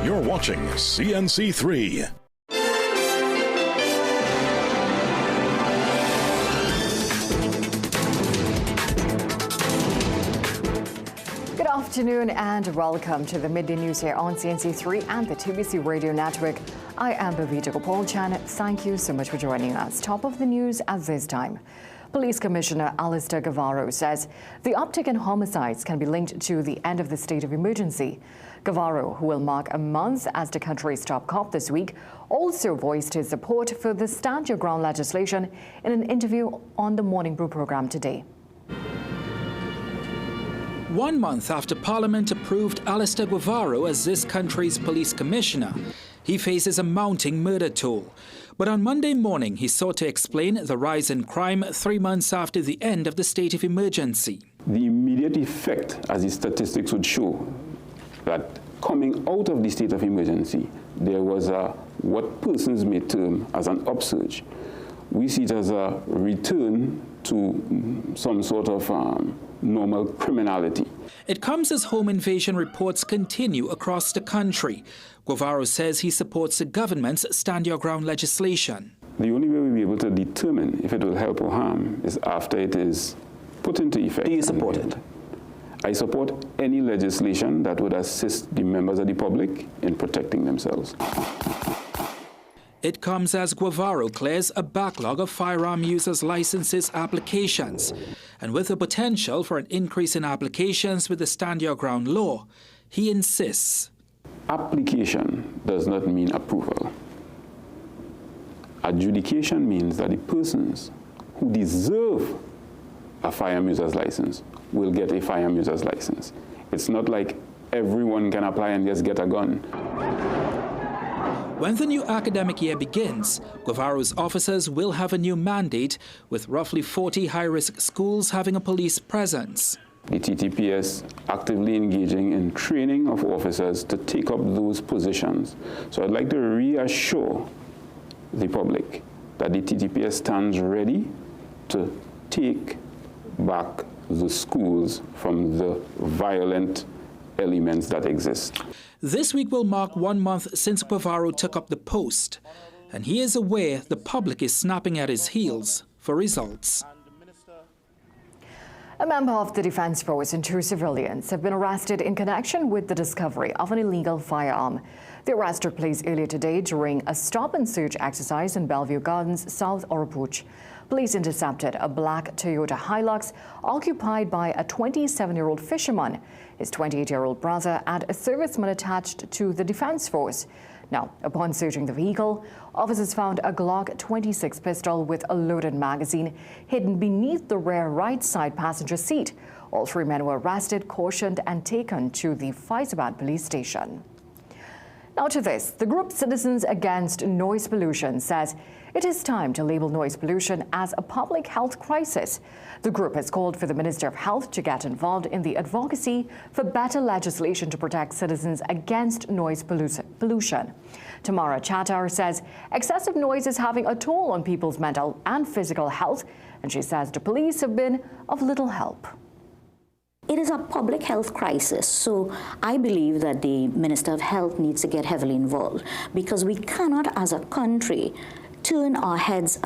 You're watching CNC3. Good afternoon and welcome to the Midday News here on CNC3 and the TBC Radio Network. I am Belleview Gopal-Chan. Thank you so much for joining us. Top of the news at this time. Police Commissioner Alistair Guevara says the uptick in homicides can be linked to the end of the state of emergency. Guevara, who will mark a month as the country's top cop this week, also voiced his support for the Stand Your Ground legislation in an interview on the Morning Brew program today. 1 month after Parliament approved Alistair Guevara as this country's police commissioner, he faces a mounting murder toll. But on Monday morning, he sought to explain the rise in crime 3 months after the end of the state of emergency. The immediate effect, as the statistics would show, that coming out of the state of emergency, there was what persons may term as an upsurge. We see it as a return to some sort of normal criminality. It comes as home invasion reports continue across the country. Guevara says he supports the government's Stand Your Ground legislation. The only way we'll be able to determine if it will help or harm is after it is put into effect. Do you support it? I support any legislation that would assist the members of the public in protecting themselves. It comes as Guevara clears a backlog of firearm users' licenses applications. And with the potential for an increase in applications with the Stand Your Ground law, he insists. Application does not mean approval. Adjudication means that the persons who deserve a firearm user's license will get a firearm user's license. It's not like everyone can apply and just get a gun. When the new academic year begins, Guevara's officers will have a new mandate, with roughly 40 high-risk schools having a police presence. The TTPS actively engaging in training of officers to take up those positions. So I'd like to reassure the public that the TTPS stands ready to take back the schools from the violent elements that exist. This week will mark 1 month since Guevara took up the post, and he is aware the public is snapping at his heels for results. A member of the Defense Force and 2 civilians have been arrested in connection with the discovery of an illegal firearm. The arrest took place earlier today during a stop-and-search exercise in Belleview Gardens, South Oropouche. Police intercepted a black Toyota Hilux occupied by a 27-year-old fisherman, his 28-year-old brother, and a serviceman attached to the Defense Force. Now, upon searching the vehicle, officers found a Glock 26 pistol with a loaded magazine hidden beneath the rear right side passenger seat. All 3 men were arrested, cautioned, and taken to the Faizabad police station. Now to this, the group Citizens Against Noise Pollution says it is time to label noise pollution as a public health crisis. The group has called for the Minister of Health to get involved in the advocacy for better legislation to protect citizens against noise pollution. Tamara Chattar says excessive noise is having a toll on people's mental and physical health, and she says the police have been of little help. It is a public health crisis, so I believe that the Minister of Health needs to get heavily involved, because we cannot, as a country, turn our heads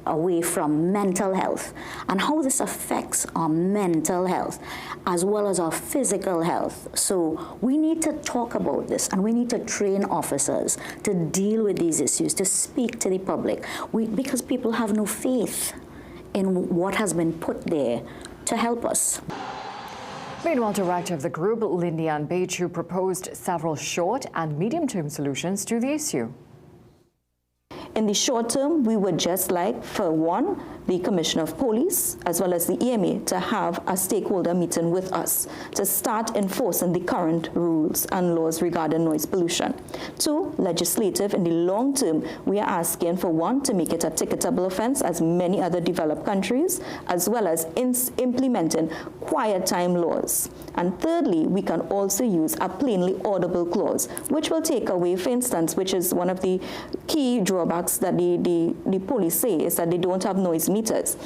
away from mental health and how this affects our mental health as well as our physical health. So we need to talk about this, and we need to train officers to deal with these issues, to speak to the public, because people have no faith in what has been put there to help us. Meanwhile, director of the group, Lindian Bechu, proposed several short and medium-term solutions to the issue. In the short term, we would just like, for one, the Commissioner of Police as well as the EMA to have a stakeholder meeting with us to start enforcing the current rules and laws regarding noise pollution. Two, legislative. In the long term, we are asking for one, to make it a ticketable offense as many other developed countries, as well as implementing quiet time laws. And thirdly, we can also use a plainly audible clause, which will take away, for instance, which is one of the key drawbacks that the police say, is that they don't have noise meters.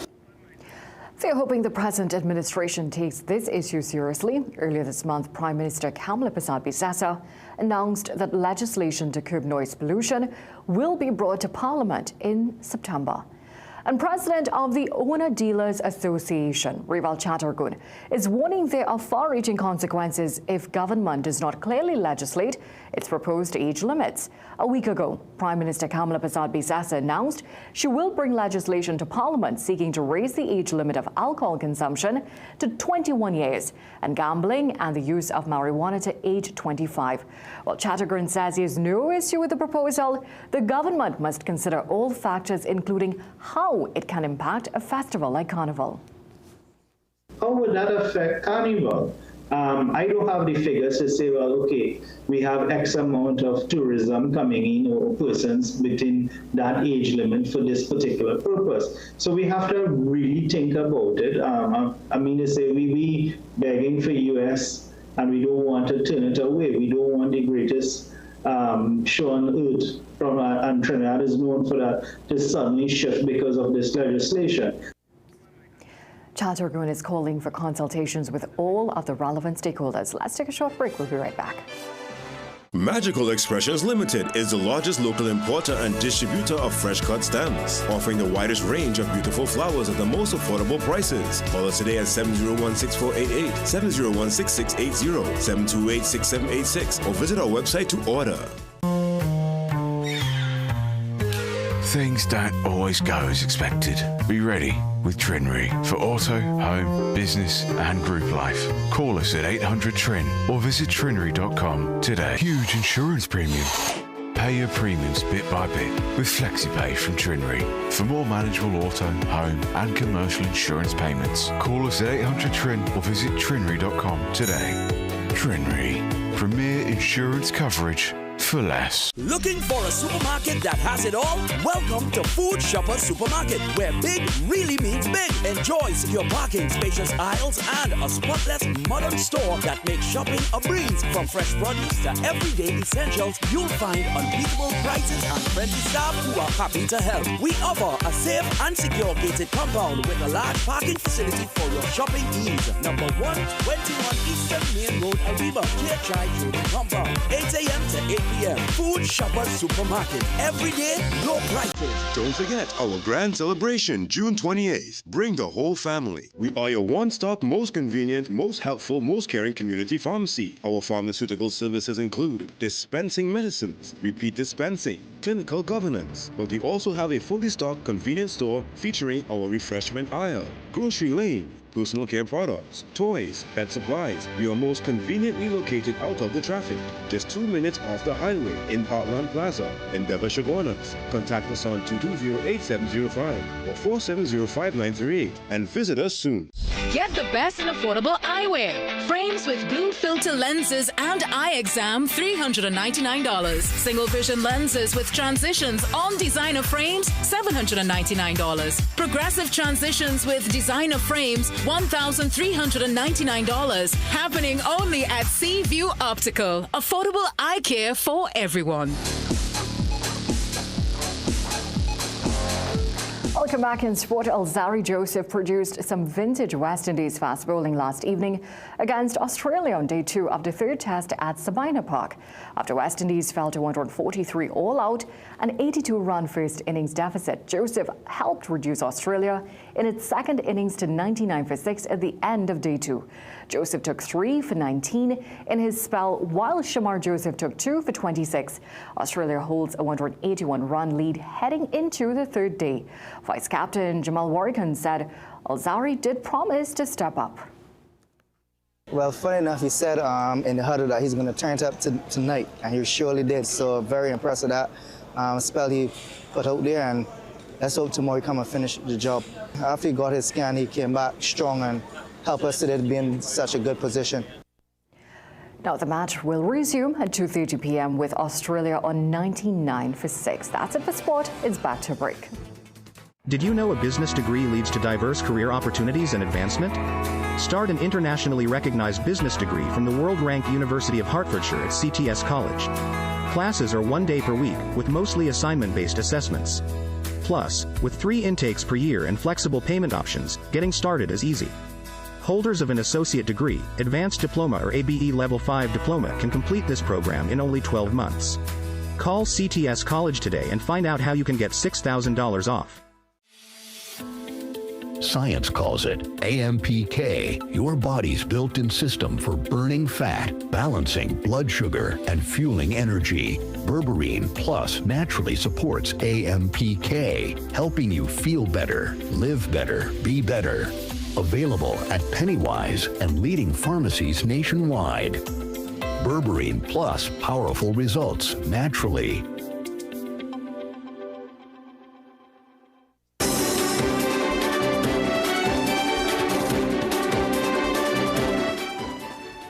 They're hoping the present administration takes this issue seriously. Earlier this month, Prime Minister Kamala Persad-Bissessar announced that legislation to curb noise pollution will be brought to Parliament in September. And President of the Owner Dealers Association, Rival Chattergoon, is warning there are far-reaching consequences if government does not clearly legislate its proposed age limits. A week ago, Prime Minister Kamala Persad-Bissessar announced she will bring legislation to Parliament seeking to raise the age limit of alcohol consumption to 21 years and gambling and the use of marijuana to age 25. While Chattergoon says he has no issue with the proposal, the government must consider all factors, including how it can impact a festival like Carnival. How would that affect Carnival? I don't have the figures to say, well, okay, we have X amount of tourism coming in or persons within that age limit for this particular purpose. So we have to really think about it. I mean to say we begging for US and we don't want to turn it away. We don't want the greatest show on earth from, and Trinidad is known for that, to suddenly shift because of this legislation. Chattergoon is calling for consultations with all of the relevant stakeholders. Let's take a short break. We'll be right back. Magical Expressions Limited is the largest local importer and distributor of fresh cut stems, offering the widest range of beautiful flowers at the most affordable prices. Call us today at 701-6488, 701-6680, 728-6786, or visit our website to order. Things don't always go as expected. Be ready with Trinry for auto, home, business and group life. Call us at 800-TRIN or visit trinry.com today. Huge insurance premium. Pay your premiums bit by bit with FlexiPay from Trinry. For more manageable auto, home and commercial insurance payments, call us at 800-TRIN or visit trinry.com today. Trinry. Premier insurance coverage for less. Looking for a supermarket that has it all? Welcome to Food Shopper Supermarket, where big really means big. Enjoy secure parking, spacious aisles, and a spotless modern store that makes shopping a breeze. From fresh produce to everyday essentials, you'll find unbeatable prices and friendly staff who are happy to help. We offer a safe and secure gated compound with a large parking facility for your shopping ease. Number 121 Eastern Main Road, Ariba, Chai Trading Compound, 8 a.m. to 8 p.m. Food Shopper Supermarket. Every day, low prices. Don't forget our grand celebration, June 28th. Bring the whole family. We are your one-stop, most convenient, most helpful, most caring community pharmacy. Our pharmaceutical services include dispensing medicines, repeat dispensing, clinical governance. But we also have a fully stocked convenience store featuring our refreshment aisle, grocery lane, personal care products, toys, pet supplies. We are most conveniently located out of the traffic, just 2 minutes off the highway in Heartland Plaza, in Devonshire Corners. Contact us on 220-8705 or 470-5938 and visit us soon. Get the best in affordable eyewear. Frames with blue filter lenses and eye exam, $399. Single vision lenses with transitions on designer frames, $799. Progressive transitions with designer frames, $1,399. Happening only at Seaview Optical. Affordable eye care for everyone. Welcome back in sport. Alzarri Joseph produced some vintage West Indies fast bowling last evening against Australia on day 2 of the third test at Sabina Park. After West Indies fell to 143 all out, an 82-run first innings deficit, Joseph helped reduce Australia in its second innings to 99 for 6 at the end of day 2. Joseph took 3 for 19 in his spell, while Shamar Joseph took 2 for 26. Australia holds a 181-run lead heading into the third day. Vice-captain Jamal Warrican said Alzarri did promise to step up. Well, funny enough, he said in the huddle that he's going to turn it up tonight, and he surely did. So very impressed with that spell he put out there, and let's hope tomorrow he come and finish the job. After he got his scan, he came back strong and helped us to be in such a good position. Now the match will resume at 2:30 p.m. with Australia on 99 for 6. That's it for sport. It's back to break. Did you know a business degree leads to diverse career opportunities and advancement? Start an internationally recognized business degree from the world-ranked University of Hertfordshire at CTS College. Classes are 1 day per week with mostly assignment-based assessments. Plus, with 3 intakes per year and flexible payment options, getting started is easy. Holders of an associate degree, advanced diploma or ABE Level 5 diploma can complete this program in only 12 months. Call CTS College today and find out how you can get $6,000 off. Science calls it AMPK, your body's built-in system for burning fat, balancing blood sugar, and fueling energy. Berberine Plus naturally supports AMPK, helping you feel better, live better, be better. Available at Pennywise and leading pharmacies nationwide. Berberine Plus, powerful results naturally.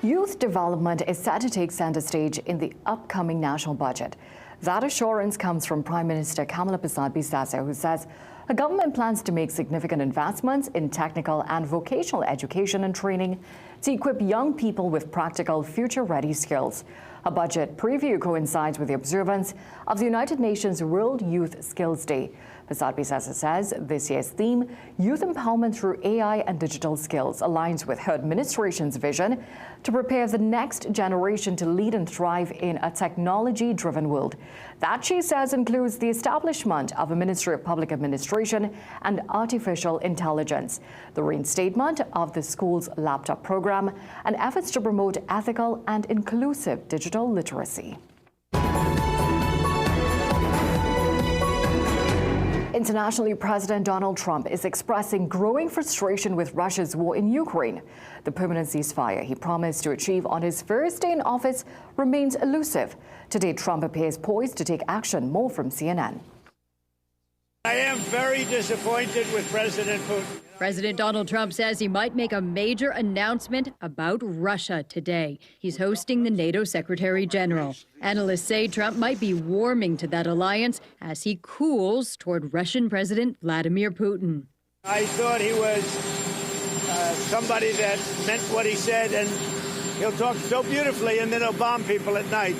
Youth development is set to take center stage in the upcoming national budget. That assurance comes from Prime Minister Kamala Persad-Bissessar, who says her government plans to make significant investments in technical and vocational education and training to equip young people with practical, future-ready skills. A budget preview coincides with the observance of the United Nations World Youth Skills Day. Persad-Bissessar says this year's theme, Youth Empowerment Through AI and Digital Skills, aligns with her administration's vision to prepare the next generation to lead and thrive in a technology-driven world. That, she says, includes the establishment of a Ministry of Public Administration and Artificial Intelligence, the reinstatement of the school's laptop program, and efforts to promote ethical and inclusive digital literacy. Internationally, President Donald Trump is expressing growing frustration with Russia's war in Ukraine. The permanent ceasefire he promised to achieve on his first day in office remains elusive. Today, Trump appears poised to take action. More from CNN. I am very disappointed with President Putin. President Donald Trump says he might make a major announcement about Russia today. He's hosting the NATO Secretary General. Analysts say Trump might be warming to that alliance as he cools toward Russian President Vladimir Putin. I thought he was somebody that meant what he said, and he'll talk so beautifully and then he'll bomb people at night.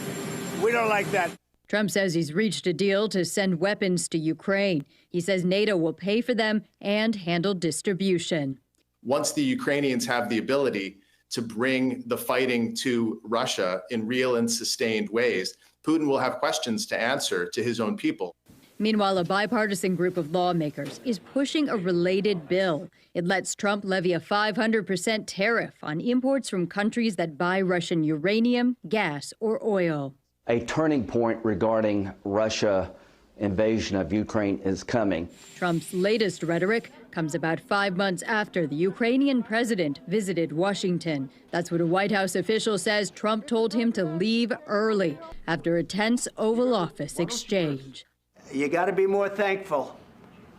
We don't like that. Trump says he's reached a deal to send weapons to Ukraine. He says NATO will pay for them and handle distribution. Once the Ukrainians have the ability to bring the fighting to Russia in real and sustained ways, Putin will have questions to answer to his own people. Meanwhile, a bipartisan group of lawmakers is pushing a related bill. It lets Trump levy a 500% tariff on imports from countries that buy Russian uranium, gas, or oil. A turning point regarding Russia invasion of Ukraine is coming. Trump's latest rhetoric comes about 5 months after the Ukrainian president visited Washington. That's what a White House official says Trump told him to leave early after a tense Oval Office exchange. You got to be more thankful,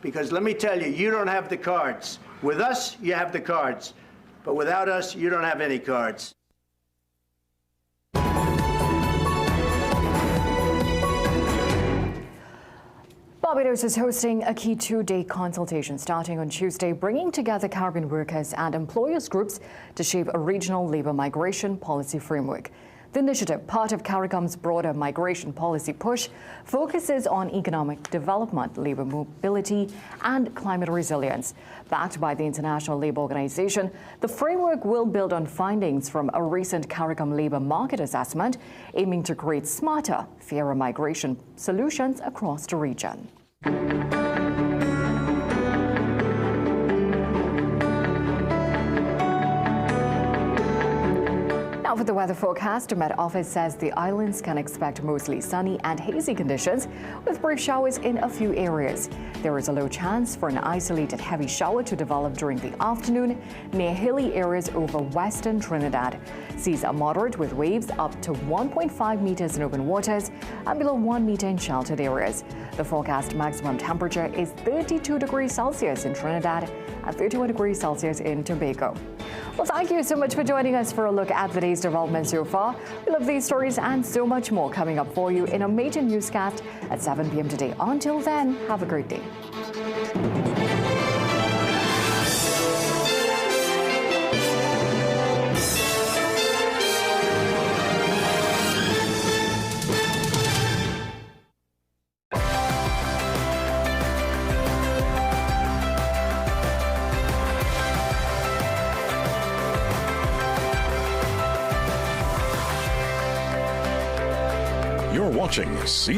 because let me tell you, you don't have the cards. With us, you have the cards, but without us, you don't have any cards. Barbados is hosting a key 2-day consultation starting on Tuesday, bringing together Caribbean workers and employers groups to shape a regional labour migration policy framework. The initiative, part of CARICOM's broader migration policy push, focuses on economic development, labour mobility and climate resilience. Backed by the International Labour Organization, the framework will build on findings from a recent CARICOM labour market assessment, aiming to create smarter, fairer migration solutions across the region. Now for the weather forecast, the Met Office says the islands can expect mostly sunny and hazy conditions with brief showers in a few areas. There is a low chance for an isolated heavy shower to develop during the afternoon near hilly areas over western Trinidad. Seas are moderate with waves up to 1.5 meters in open waters and below 1 meter in sheltered areas. The forecast maximum temperature is 32 degrees Celsius in Trinidad and 31 degrees Celsius in Tobago. Well, thank you so much for joining us for a look at the day's developments so far. We love these stories and so much more coming up for you in a Midday Newscast at 7 p.m. today. Until then, have a great day. You're watching CNC.